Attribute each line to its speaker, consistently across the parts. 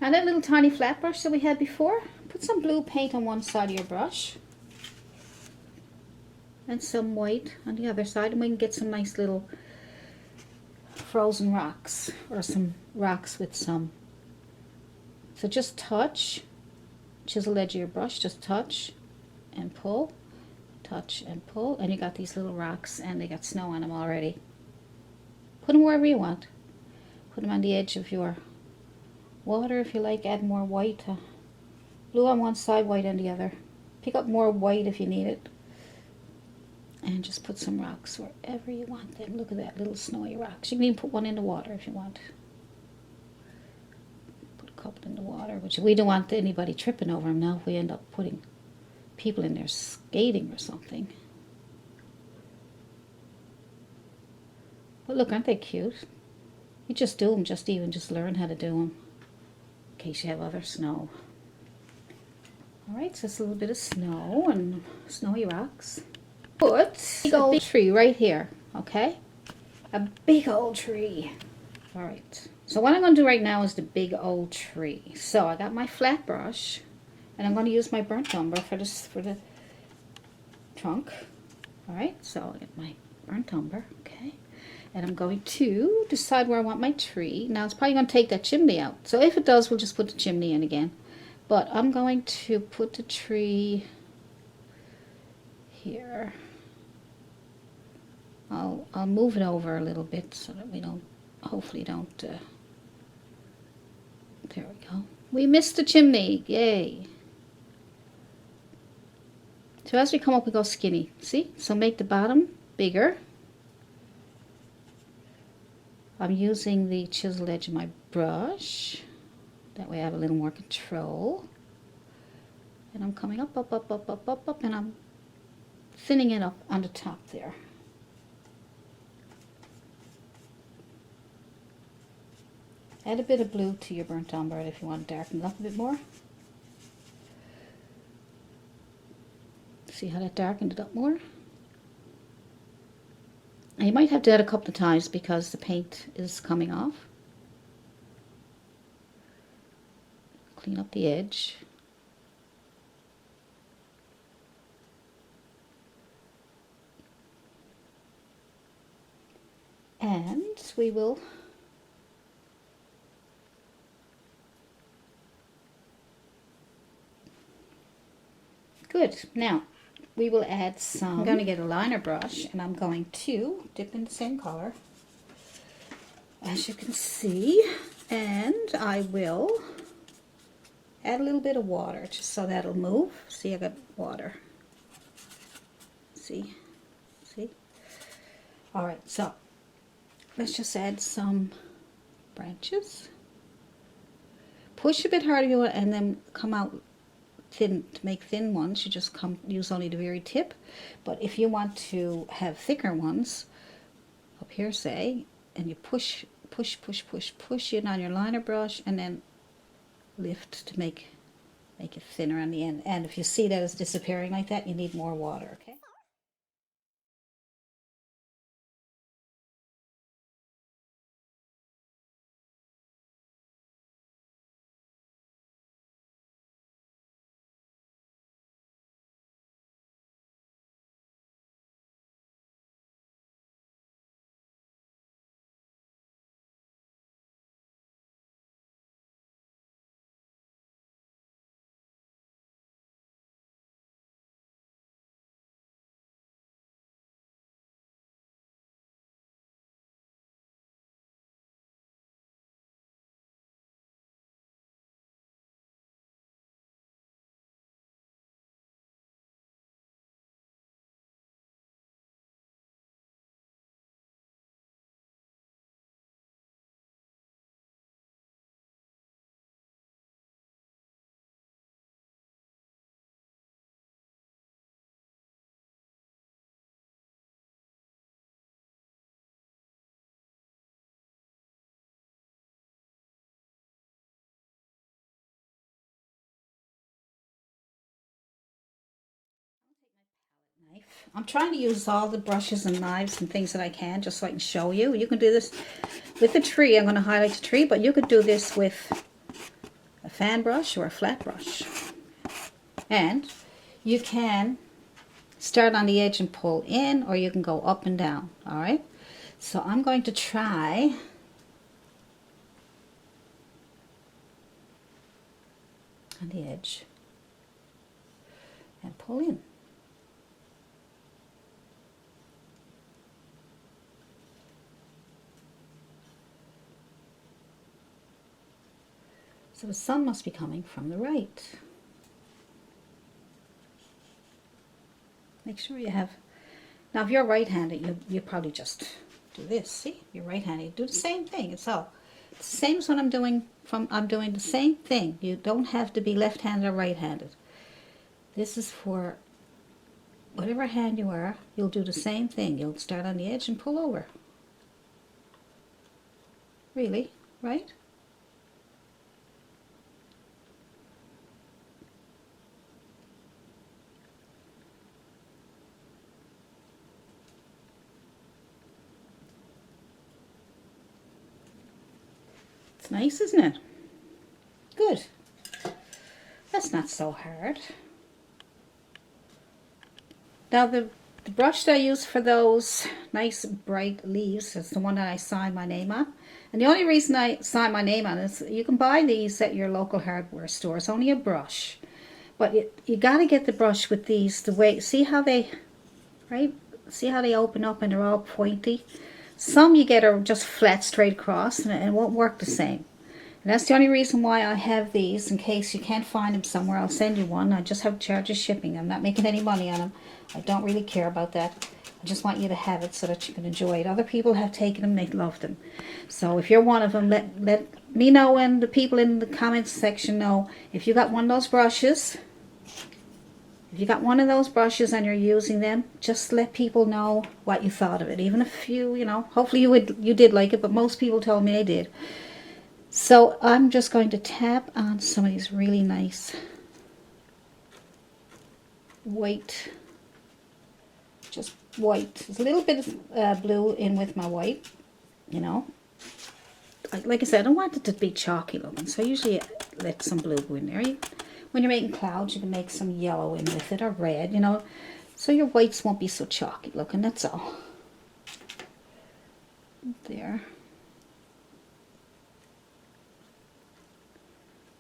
Speaker 1: And that little tiny flat brush that we had before, put some blue paint on one side of your brush and some white on the other side, and we can get some nice little frozen rocks, or some rocks with some. So just touch, chisel edge of your brush, just touch and pull, touch and pull, and you got these little rocks, and they got snow on them already. Put them wherever you want. Put them on the edge of your water if you like. Add more white, blue on one side, white on the other. Pick up more white if you need it. And just put some rocks wherever you want them. Look at that, little snowy rocks. You can even put one in the water if you want. Put a couple in the water, which we don't want anybody tripping over them now if we end up putting people in there skating or something. But look, aren't they cute? You just do them, just learn how to do them in case you have other snow. Alright, so it's a little bit of snow and snowy rocks. Put a big old tree right here, okay? A big old tree. Alright, so what I'm going to do right now is the big old tree. So I got my flat brush, and I'm going to use my burnt umber for the trunk. Alright, so I'll get my burnt umber, okay? And I'm going to decide where I want my tree. Now it's probably going to take that chimney out. So if it does, we'll just put the chimney in again. But I'm going to put the tree here. I'll move it over a little bit so that we don't, hopefully don't, there we go. We missed the chimney, yay. So as we come up, we go skinny, see? So make the bottom bigger. I'm using the chiseled edge of my brush. That way I have a little more control. And I'm coming up, and I'm thinning it up on the top there. Add a bit of blue to your burnt umber if you want to darken it up a bit more. See how that darkened it up more? And you might have to add a couple of times because the paint is coming off. Clean up the edge. And we will good. Now we will add some. I'm going to get a liner brush and I'm going to dip in the same color as you can see, and I will add a little bit of water just so that'll move. See, I got water. See? Alright, so let's just add some branches. Push a bit harder if you want, and then come out thin. To make thin ones, you just use only the very tip. But if you want to have thicker ones, up here say, and you push it on your liner brush, and then lift to make it thinner on the end. And if you see that it's disappearing like that, you need more water, okay? I'm trying to use all the brushes and knives and things that I can, just so I can show you. You can do this with the tree. I'm going to highlight the tree, but you could do this with fan brush or a flat brush. And you can start on the edge and pull in, or you can go up and down, all right? So I'm going to try on the edge and pull in. So the sun must be coming from the right. Make sure you have, now if you're right-handed, you probably just do this, see? You're right-handed, do the same thing, it's all. The same as what I'm doing, I'm doing the same thing. You don't have to be left-handed or right-handed. This is for whatever hand you are, you'll do the same thing. You'll start on the edge and pull over. Really, right? It's nice, isn't it? Good. That's not so hard. Now the brush that I use for those nice bright leaves is the one that I sign my name on. And the only reason I sign my name on is you can buy these at your local hardware store. It's only a brush. But you got to get the brush with these the way, see how they, right? See how they open up and they're all pointy? Some you get are just flat straight across and it won't work the same. And that's the only reason why I have these. In case you can't find them somewhere, I'll send you one. I just have charges shipping. I'm not making any money on them. I don't really care about that. I just want you to have it so that you can enjoy it. Other people have taken them, they love them. So if you're one of them, let me know, and the people in the comments section know if you got one of those brushes. If you got one of those brushes and you're using them, just let people know what you thought of it. Even if you know, hopefully you did like it, but most people told me they did. So I'm just going to tap on some of these really nice white, just white. There's a little bit of blue in with my white, you know. Like I said, I don't want it to be chalky looking, so I usually let some blue go in there. When you're making clouds, you can make some yellow in with it, or red, you know, so your whites won't be so chalky looking, that's all. There.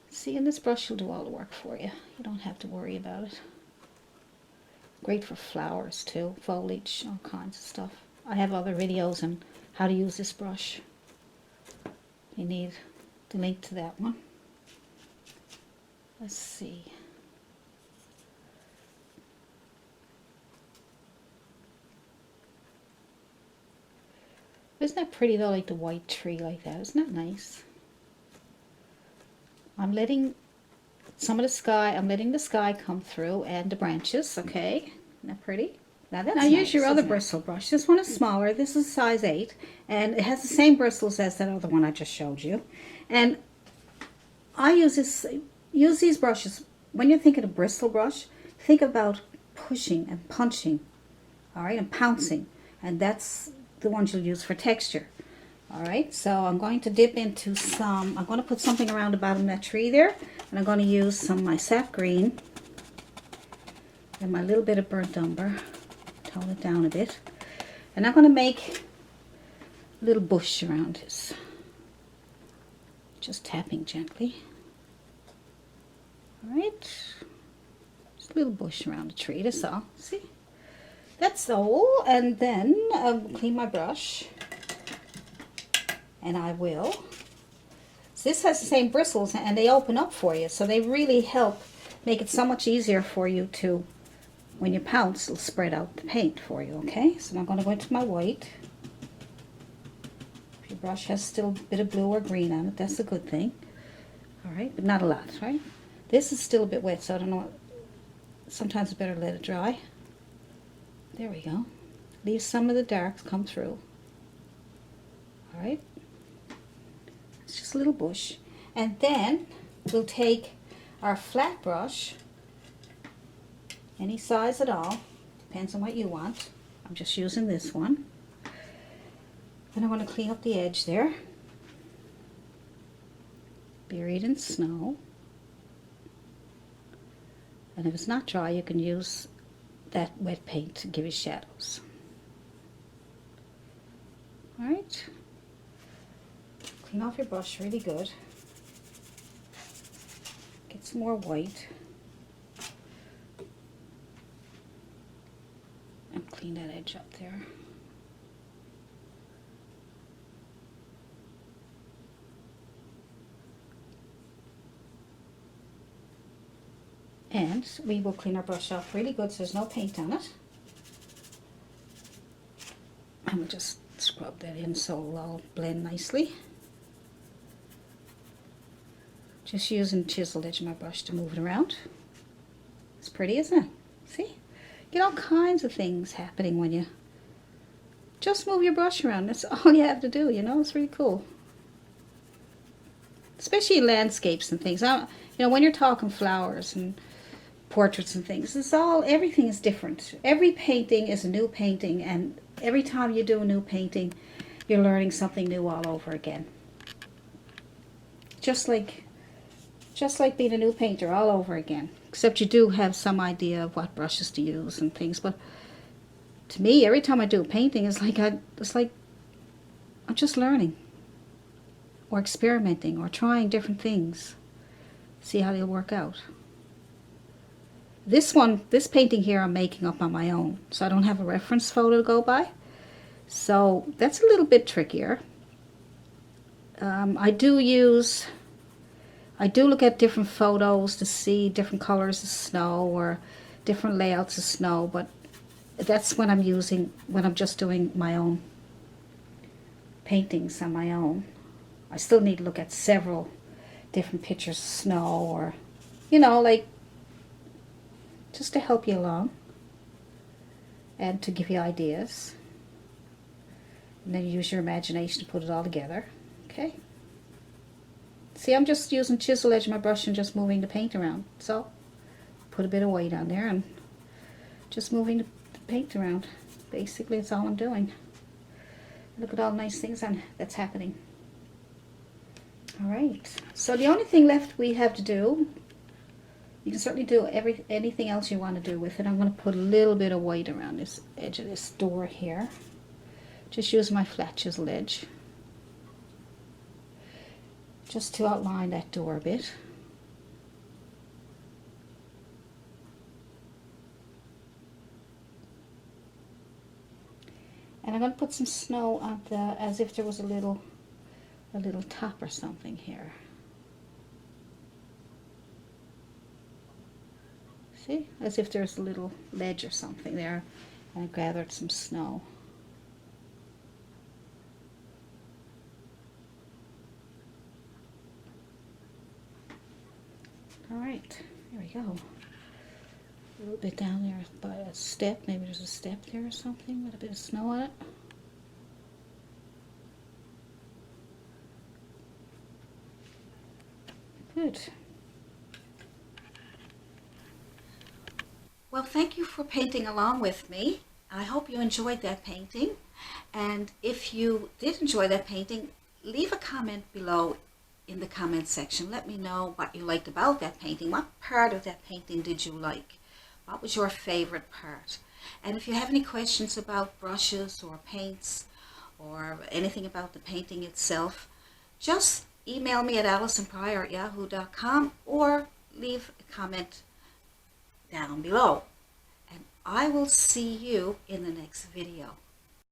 Speaker 1: See, and this brush will do all the work for you. You don't have to worry about it. Great for flowers too, foliage, all kinds of stuff. I have other videos on how to use this brush. You need the link to that one. Let's see. Isn't that pretty though, like the white tree like that? Isn't that nice? I'm letting some of the sky, I'm letting the sky come through and the branches, okay? Isn't that pretty? Now nice, use your other bristle brush. This one is smaller. This is size 8 and it has the same bristles as that other one I just showed you. And I use these brushes. When you're thinking of bristle brush, think about pushing and punching, all right, and pouncing. And that's the ones you'll use for texture. All right, so I'm going to dip into some, I'm going to put something around the bottom of that tree there, and I'm going to use some of my sap green and my little bit of burnt umber, tone it down a bit, and I'm going to make a little bush around this, just tapping gently. All right, just a little bush around the tree, that's all, see? That's all, and then I'll clean my brush. And I will. So this has the same bristles and they open up for you. So they really help make it so much easier for you to, when you pounce, it'll spread out the paint for you, okay? So now I'm going to go into my white. If your brush has still a bit of blue or green on it, that's a good thing. All right, but not a lot, right? This is still a bit wet, so I don't know. Sometimes it's better to let it dry. There we go. Leave some of the darks come through. All right. It's just a little bush. And then we'll take our flat brush, any size at all, depends on what you want. I'm just using this one. Then I want to clean up the edge there. Buried in snow. And if it's not dry, you can use that wet paint to give you shadows. Alright. Clean off your brush really good. Get some more white. And clean that edge up there. And we will clean our brush off really good so there's no paint on it. And we'll just scrub that in so it'll all blend nicely. Just using the chiseled edge of my brush to move it around. It's pretty, isn't it? See? Get all kinds of things happening when you just move your brush around. That's all you have to do, you know? It's really cool. Especially in landscapes and things. You know, when you're talking flowers and portraits and things, everything is different. Every painting is a new painting, and every time you do a new painting, you're learning something new all over again. Just like being a new painter all over again. Except you do have some idea of what brushes to use and things. But to me, every time I do a painting, it's like I'm just learning, or experimenting, or trying different things. See how they'll work out. This painting here, I'm making up on my own, so I don't have a reference photo to go by. So that's a little bit trickier. I do look at different photos to see different colors of snow or different layouts of snow, but that's when I'm just doing my own paintings on my own. I still need to look at several different pictures of snow, or, you know, like, just to help you along and to give you ideas. And then you use your imagination to put it all together. Okay? See, I'm just using chisel edge of my brush and just moving the paint around. So, put a bit of white on there and just moving the paint around. Basically, that's all I'm doing. Look at all the nice things that's happening. Alright, so the only thing left we have to do, you can certainly do anything else you want to do with it. I'm going to put a little bit of white around this edge of this door here. Just use my flat chisel edge. Just to outline that door a bit. And I'm going to put some snow on as if there was a little top or something here. See? As if there's a little ledge or something there. And I gathered some snow. Alright, here we go. A little bit down there by a step. Maybe there's a step there or something with a bit of snow on it. Good. Well, thank you for painting along with me. I hope you enjoyed that painting. And if you did enjoy that painting, leave a comment below in the comment section. Let me know what you liked about that painting. What part of that painting did you like? What was your favorite part? And if you have any questions about brushes or paints or anything about the painting itself, just email me at allisonpryor@yahoo.com or leave a comment down below. And I will see you in the next video.